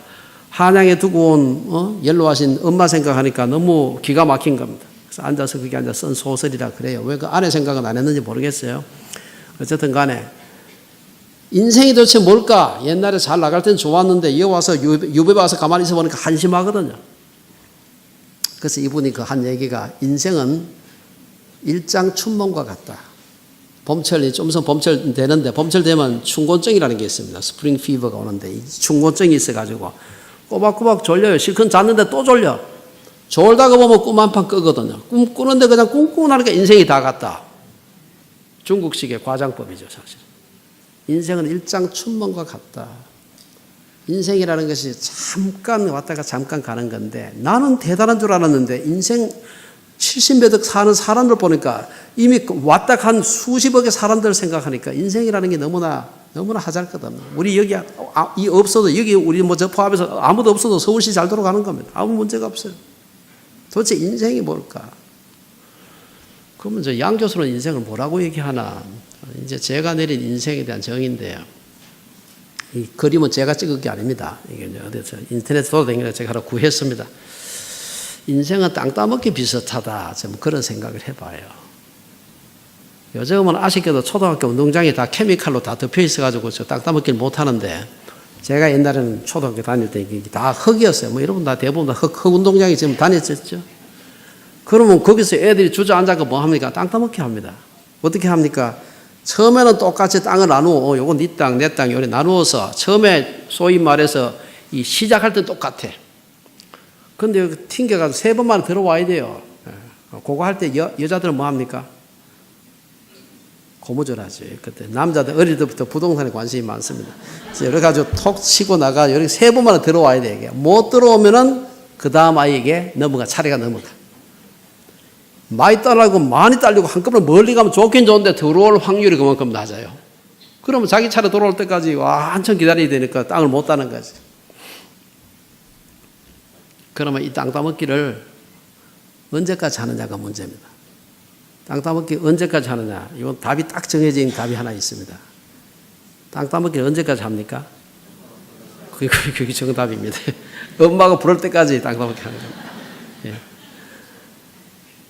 한양에 두고 온 연로하신 엄마 생각하니까 너무 기가 막힌 겁니다. 그래서 앉아서 거기 앉아 쓴 소설이라 그래요. 왜 그 아내 생각은 안 했는지 모르겠어요. 어쨌든 간에 인생이 도대체 뭘까? 옛날에 잘 나갈 땐 좋았는데 이거 와서 유배 와서 가만히 있어 보니까 한심하거든요. 그래서 이분이 그 한 얘기가 인생은 일장춘몽과 같다. 봄철이 좀 있으면 봄철 되는데 봄철 되면 춘곤증이라는 게 있습니다. 스프링 피버가 오는데 이 춘곤증이 있어가지고 꼬박꼬박 졸려요. 실컷 잤는데 또 졸려. 졸다가 보면 꿈 한 판 끄거든요. 꿈 꾸는데 그냥 꿈꾸고 나니까 인생이 다 갔다. 중국식의 과장법이죠, 사실. 인생은 일장춘몽과 같다. 인생이라는 것이 잠깐 왔다가 잠깐 가는 건데 나는 대단한 줄 알았는데 인생 70몇 억 사는 사람들 보니까 이미 왔다 간 수십억의 사람들 생각하니까 인생이라는 게 너무나 하찮거든요. 우리 여기 이 없어도 여기 우리 뭐 저 포함해서 아무도 없어도 서울시 잘 돌아가는 겁니다. 아무 문제가 없어요. 도대체 인생이 뭘까? 그러면 저 양 교수는 인생을 뭐라고 얘기하나? 이제 제가 내린 인생에 대한 정의인데요. 이 그림은 제가 찍은 게 아닙니다. 이게 어디서 인터넷 돌아다니면서 제가 하나 구했습니다. 인생은 땅 따먹기 비슷하다. 좀 그런 생각을 해봐요. 요즘은 아쉽게도 초등학교 운동장이 다 케미칼로 다 덮여 있어가지고 저 땅 따먹기를 못 하는데 제가 옛날에는 초등학교 다닐 때 다 흙이었어요. 뭐 여러분 다 대부분 다 흙 운동장에 지금 다녔었죠. 그러면 거기서 애들이 주저앉아서 뭐 합니까? 땅 따먹기 합니다. 어떻게 합니까? 처음에는 똑같이 땅을 나누어, 요건 네 땅, 내 땅, 요래 나누어서 처음에 소위 말해서 이 시작할 때 똑같아. 근데 여기 튕겨가지고 3번만 들어와야 돼요. 그거 할 때 여자들은 뭐 합니까? 고무줄하지. 그때 남자들 어릴 때부터 부동산에 관심이 많습니다. 그래 가지고 톡 치고 나가 여기 3번만 들어와야 돼. 이게 못 들어오면은 그 다음 아이에게 차례가 넘어가. 많이 딸리고 많이 딸리고 한꺼번에 멀리 가면 좋긴 좋은데 들어올 확률이 그만큼 낮아요. 그러면 자기 차례 돌아올 때까지 한참 기다려야 되니까 땅을 못 따는 거지. 그러면 이 땅 따먹기를 언제까지 하느냐가 문제입니다. 땅 따먹기 언제까지 하느냐? 이건 답이 딱 정해진 답이 하나 있습니다. 땅 따먹기를 언제까지 합니까? 그게 정답입니다. 엄마가 부를 때까지 땅 따먹기 하는 겁니다. 예.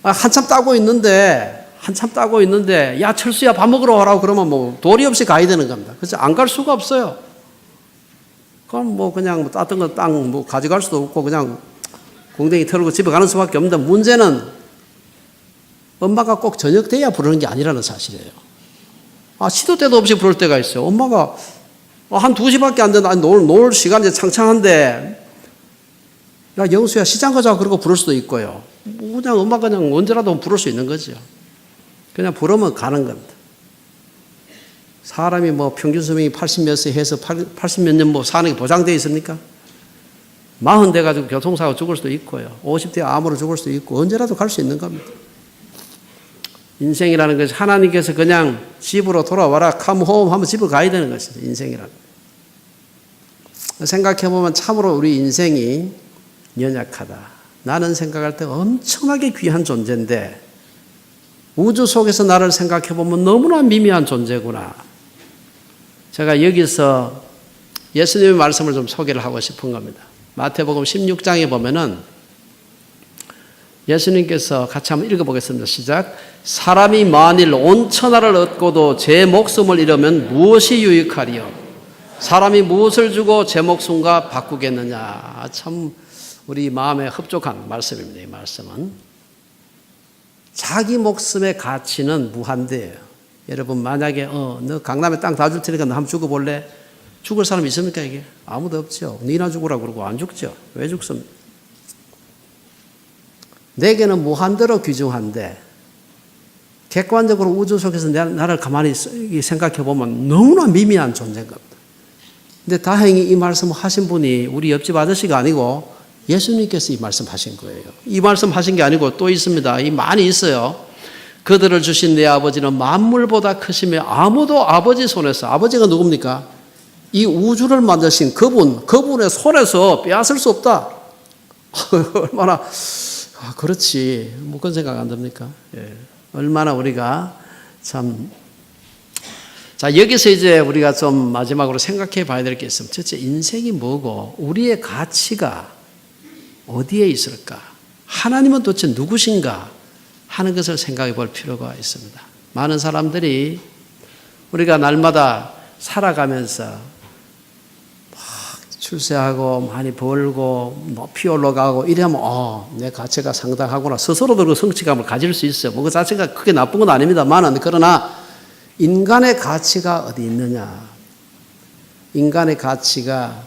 한참 따고 있는데 야 철수야 밥 먹으러 오라고 그러면 뭐 도리 없이 가야 되는 겁니다. 그래서 안 갈 수가 없어요. 그럼 뭐 그냥 땄던 거 땅 뭐 가져갈 수도 없고 그냥 공댕이 털고 집에 가는 수밖에 없는데 문제는 엄마가 꼭 저녁 돼야 부르는 게 아니라는 사실이에요. 시도 때도 없이 부를 때가 있어요. 엄마가 한 2시밖에 안 된다. 놀 시간이 창창한데 야 영수야 시장 가자 그러고 부를 수도 있고요. 그냥 엄마가 그냥 언제라도 부를 수 있는 거죠. 그냥 부르면 가는 겁니다. 사람이 뭐 평균 수명이 80몇 세 해서 80몇 년 뭐 사는 게 보장되어 있습니까? 40 돼가지고 교통사고 죽을 수도 있고요. 50대 암으로 죽을 수도 있고 언제라도 갈 수 있는 겁니다. 인생이라는 것이 하나님께서 그냥 집으로 돌아와라 come home 하면 집을 가야 되는 것이죠. 인생이라는 생각해보면 참으로 우리 인생이 연약하다. 나는 생각할 때 엄청나게 귀한 존재인데 우주 속에서 나를 생각해보면 너무나 미미한 존재구나. 제가 여기서 예수님의 말씀을 좀 소개를 하고 싶은 겁니다. 마태복음 16장에 보면은 예수님께서 같이 한번 읽어보겠습니다. 시작. 사람이 만일 온 천하를 얻고도 제 목숨을 잃으면 무엇이 유익하리요? 사람이 무엇을 주고 제 목숨과 바꾸겠느냐? 참 우리 마음에 흡족한 말씀입니다. 이 말씀은 자기 목숨의 가치는 무한대예요. 여러분 만약에 너 강남에 땅 다 줄 테니까 너 한번 죽어볼래? 죽을 사람 있습니까 이게? 아무도 없죠. 니나 죽으라고 그러고 안 죽죠. 왜 죽습니까? 내게는 무한대로 귀중한데 객관적으로 우주 속에서 나를 가만히 생각해 보면 너무나 미미한 존재인 겁니다. 근데 다행히 이 말씀을 하신 분이 우리 옆집 아저씨가 아니고 예수님께서 이 말씀 하신 거예요. 이 말씀 하신 게 아니고 또 있습니다. 이 많이 있어요. 그들을 주신 내 아버지는 만물보다 크시며 아무도 아버지 손에서, 아버지가 누굽니까? 이 우주를 만드신 그분의 손에서 빼앗을 수 없다. 얼마나 그렇지. 뭐 그런 생각 안 듭니까? 예. 얼마나 우리가 참 자, 여기서 이제 우리가 좀 마지막으로 생각해 봐야 될 게 있으면 도대체 인생이 뭐고 우리의 가치가 어디에 있을까? 하나님은 도대체 누구신가? 하는 것을 생각해 볼 필요가 있습니다. 많은 사람들이 우리가 날마다 살아가면서 막 출세하고 많이 벌고 높이 올라가고 이러면 내 가치가 상당하구나. 스스로도 그 성취감을 가질 수 있어요. 그 자체가 크게 나쁜 건 아닙니다만 그러나 인간의 가치가 어디 있느냐? 인간의 가치가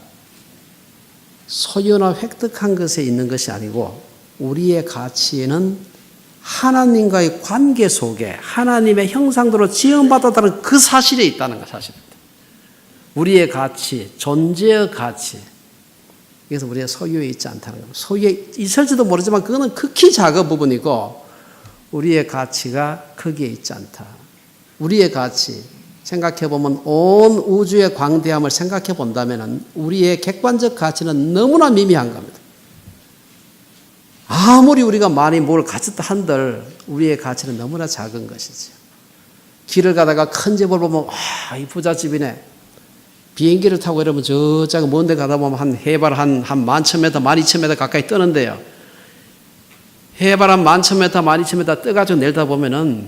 소유나 획득한 것에 있는 것이 아니고 우리의 가치는 하나님과의 관계 속에 하나님의 형상대로 지음받았다는 그 사실에 있다는 것 사실입니다. 우리의 가치, 존재의 가치. 그래서 우리의 소유에 있지 않다는 겁니다. 소유에 있을지도 모르지만 그거는 극히 작은 부분이고 우리의 가치가 거기에 있지 않다. 우리의 가치, 생각해보면 온 우주의 광대함을 생각해 본다면 우리의 객관적 가치는 너무나 미미한 겁니다. 아무리 우리가 많이 뭘 가졌다 한들 우리의 가치는 너무나 작은 것이죠. 길을 가다가 큰 집을 보면 이 부잣집이네. 비행기를 타고 이러면 저쪽 먼 데 가다 보면 한 해발 한 11,000m, 12,000m 가까이 뜨는데요. 해발 한 11,000m, 12,000m 떠가지고 내려다 보면은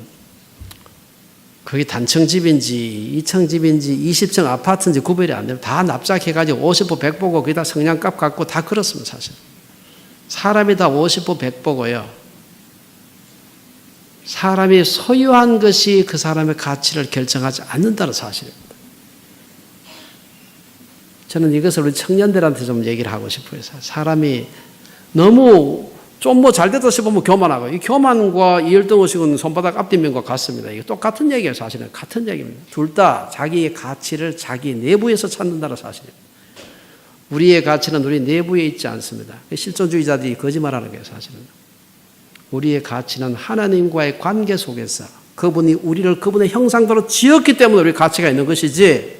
그게 단층집인지 2층집인지 20층 아파트인지 구별이 안 되면 다 납작해가지고 50보 100보고 거기다 성냥갑 갖고 다 그렇습니다. 사실 사람이 다 50보 100보고요. 사람이 소유한 것이 그 사람의 가치를 결정하지 않는다는 사실입니다. 저는 이것을 우리 청년들한테 좀 얘기를 하고 싶어요. 사람이 너무 좀 뭐 잘 됐다 싶으면 교만하고, 이 교만과 이 열등의식은 손바닥 앞뒷면과 같습니다. 이게 똑같은 얘기예요, 사실은. 같은 얘기입니다. 둘 다 자기의 가치를 자기 내부에서 찾는다는 사실입니다. 우리의 가치는 우리 내부에 있지 않습니다. 실존주의자들이 거짓말하는 거예요, 사실은. 우리의 가치는 하나님과의 관계 속에서 그분이 우리를 그분의 형상대로 지었기 때문에 우리 가치가 있는 것이지,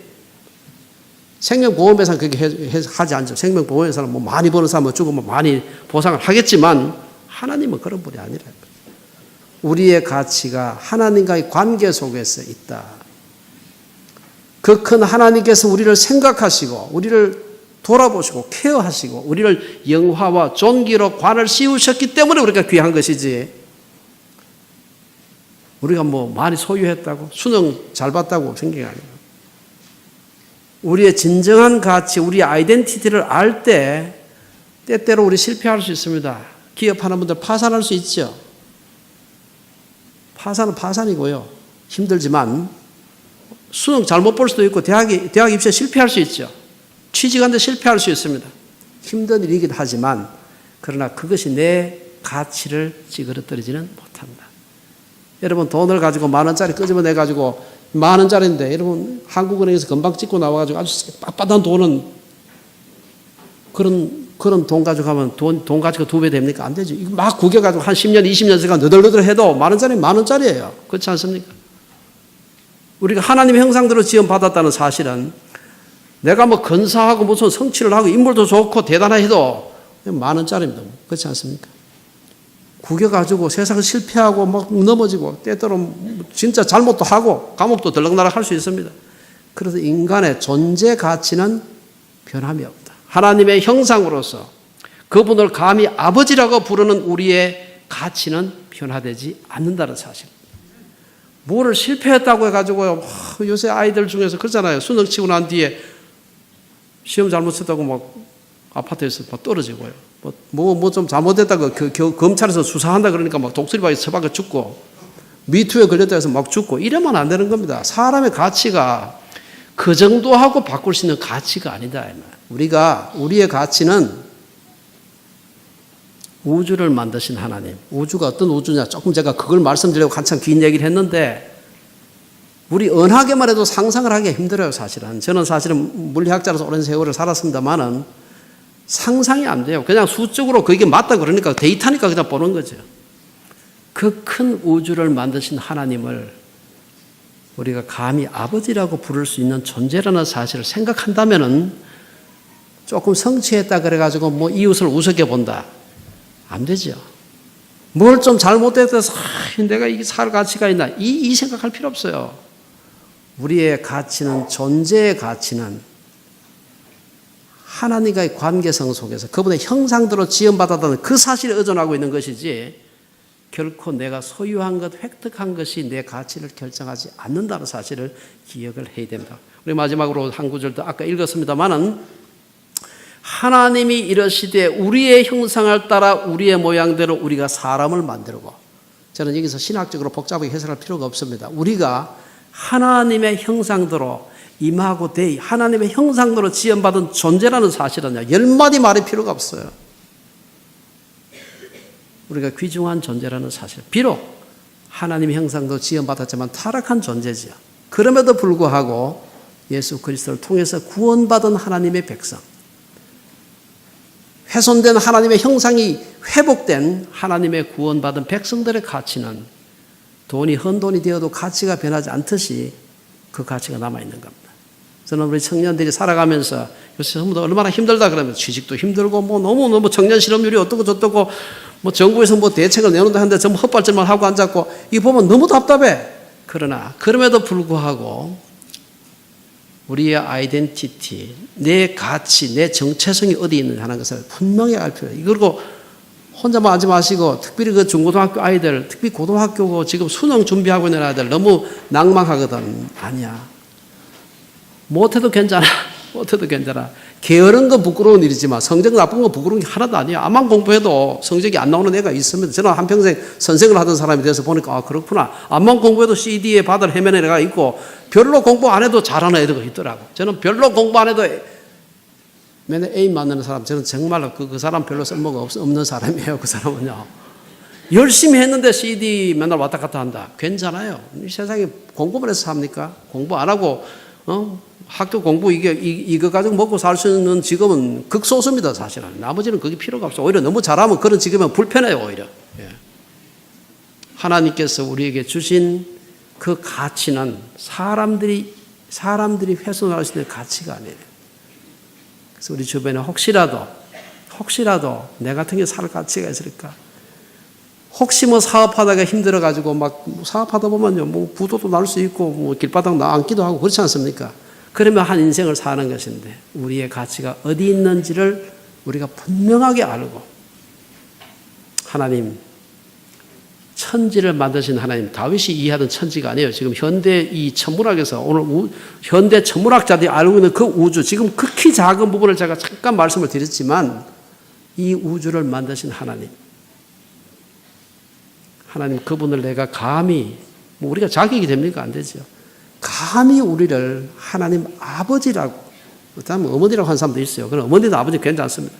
생명보험회사는 그렇게 하지 않죠. 생명보험회사는 뭐 많이 버는 사람은 죽으면 많이 보상을 하겠지만 하나님은 그런 분이 아니라요. 우리의 가치가 하나님과의 관계 속에서 있다. 그 큰 하나님께서 우리를 생각하시고 우리를 돌아보시고 케어하시고 우리를 영화와 존귀로 관을 씌우셨기 때문에 우리가 귀한 것이지, 우리가 뭐 많이 소유했다고 수능 잘 봤다고 생각이 아니에요. 우리의 진정한 가치, 우리의 아이덴티티를 알 때 때때로 우리 실패할 수 있습니다. 기업하는 분들 파산할 수 있죠. 파산은 파산이고요. 힘들지만 수능 잘못 볼 수도 있고 대학 입시에 실패할 수 있죠. 취직하는데 실패할 수 있습니다. 힘든 일이긴 하지만 그러나 그것이 내 가치를 찌그러뜨리지는 못한다. 여러분 돈을 가지고 10,000원짜리 끄집어내가지고 10,000원짜리인데 여러분 한국은행에서 금방 찍고 나와가지고 아주 빳빳한 돈은 그런 돈 가지고 하면 돈 가지고 2배 됩니까? 안 되죠. 이거 막 구겨가지고 한 10년, 20년 제가 너덜너덜 해도 10,000원짜리 10,000원짜리예요. 그렇지 않습니까? 우리가 하나님의 형상대로 지음 받았다는 사실은 내가 뭐 근사하고 무슨 성취를 하고 인물도 좋고 대단해도 10,000원짜리입니다. 그렇지 않습니까? 구겨가지고 세상을 실패하고 막 넘어지고 때때로 진짜 잘못도 하고 감옥도 들락날락 할 수 있습니다. 그래서 인간의 존재 가치는 변함이 없다. 하나님의 형상으로서 그분을 감히 아버지라고 부르는 우리의 가치는 변화되지 않는다는 사실. 뭐를 실패했다고 해가지고요. 요새 아이들 중에서 그러잖아요. 수능 치고 난 뒤에 시험 잘못했다고 막 아파트에서 막 떨어지고요. 뭐 좀 잘못했다고 검찰에서 수사한다 그러니까 막 독수리바위 처박아 죽고, 미투에 걸렸다 해서 막 죽고, 이러면 안 되는 겁니다. 사람의 가치가 그 정도 하고 바꿀 수 있는 가치가 아니다. 우리의 가치는 우주를 만드신 하나님. 우주가 어떤 우주냐? 조금 제가 그걸 말씀드리려고 한참 긴 얘기를 했는데, 우리 언하게만 해도 상상을 하기가 힘들어요, 사실은. 저는 사실은 물리학자로서 오랜 세월을 살았습니다만은 상상이 안 돼요. 그냥 수적으로 그게 맞다 그러니까 데이터니까 그냥 보는 거죠. 그 큰 우주를 만드신 하나님을 우리가 감히 아버지라고 부를 수 있는 존재라는 사실을 생각한다면은 조금 성취했다 그래가지고 뭐 이웃을 우습게 본다. 안 되죠. 뭘 좀 잘못했다 해서 내가 이게 살 가치가 있나. 이 생각할 필요 없어요. 우리의 가치는, 존재의 가치는 하나님과의 관계성 속에서 그분의 형상대로 지음받았다는 그 사실에 의존하고 있는 것이지 결코 내가 소유한 것, 획득한 것이 내 가치를 결정하지 않는다는 사실을 기억을 해야 됩니다. 우리 마지막으로 한 구절 더 아까 읽었습니다마는 하나님이 이러시되 우리의 형상을 따라 우리의 모양대로 우리가 사람을 만들고, 저는 여기서 신학적으로 복잡하게 해석할 필요가 없습니다. 우리가 하나님의 형상대로 임하고 대의, 하나님의 형상대로 지음받은 존재라는 사실은요, 10마디 말이 필요가 없어요. 우리가 귀중한 존재라는 사실. 비록 하나님의 형상도 지음받았지만 타락한 존재지요. 그럼에도 불구하고 예수 그리스도를 통해서 구원받은 하나님의 백성, 훼손된 하나님의 형상이 회복된 하나님의 구원받은 백성들의 가치는 돈이 헌돈이 되어도 가치가 변하지 않듯이 그 가치가 남아있는 겁니다. 저는 우리 청년들이 살아가면서 요새 전부 다 얼마나 힘들다 그러면 취직도 힘들고 뭐 너무 청년 실업률이 어떻고 저떻고 뭐 정부에서 뭐 대책을 내놓는다 하는데 전부 헛발질만 하고 앉았고 이 보면 너무 답답해. 그러나 그럼에도 불구하고 우리의 아이덴티티, 내 가치, 내 정체성이 어디 있는지 하는 것을 분명히 알 필요해요. 그리고 혼자만 하지 마시고 특별히 그 중고등학교 아이들, 특히 고등학교고 지금 수능 준비하고 있는 아이들 너무 낭망하거든. 아니야. 못해도 괜찮아. 못해도 괜찮아. 게으른 건 부끄러운 일이지만 성적 나쁜 건 부끄러운 게 하나도 아니야. 암만 공부해도 성적이 안 나오는 애가 있습니다. 저는 한평생 선생을 하던 사람이 돼서 보니까 아 그렇구나. 암만 공부해도 CD에 바다를 헤매는 애가 있고 별로 공부 안 해도 잘하는 애가 있더라고. 저는 별로 공부 안 해도 맨날 애인 만나는 사람, 저는 정말로 그 사람 별로 쓸모가 없는 사람이에요. 그 사람은요. 열심히 했는데 CD 맨날 왔다 갔다 한다. 괜찮아요. 이 세상에 공부만 해서 삽니까? 공부 안 하고 학교 공부 이거 가지고 먹고 살 수 있는 직업은 극소수입니다, 사실은. 나머지는 그게 필요가 없어. 오히려 너무 잘하면 그런 직업은 불편해요, 오히려. 예. 하나님께서 우리에게 주신 그 가치는 사람들이 훼손할 수 있는 가치가 아니에요. 그래서 우리 주변에 혹시라도 내 같은 게 살 가치가 있을까? 혹시 뭐 사업하다가 힘들어가지고 막 사업하다 보면요, 뭐 부도도 날 수 있고 뭐 길바닥 앉기도 하고 그렇지 않습니까? 그러면 한 인생을 사는 것인데 우리의 가치가 어디 있는지를 우리가 분명하게 알고 하나님, 천지를 만드신 하나님, 다윗이 이해하던 천지가 아니에요. 지금 현대 이 천문학에서 오늘 현대 천문학자들이 알고 있는 그 우주, 지금 극히 작은 부분을 제가 잠깐 말씀을 드렸지만 이 우주를 만드신 하나님, 그분을 내가 감히, 뭐 우리가 자격이 됩니까? 안 되죠. 감히 우리를 하나님 아버지라고, 그다음에 어머니라고 하는 사람도 있어요. 그럼 어머니도 아버지 괜찮습니다.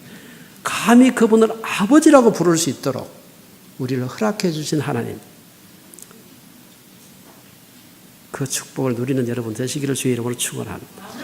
감히 그분을 아버지라고 부를 수 있도록 우리를 허락해 주신 하나님, 그 축복을 누리는 여러분 되시기를 주의 이름으로 축원합니다.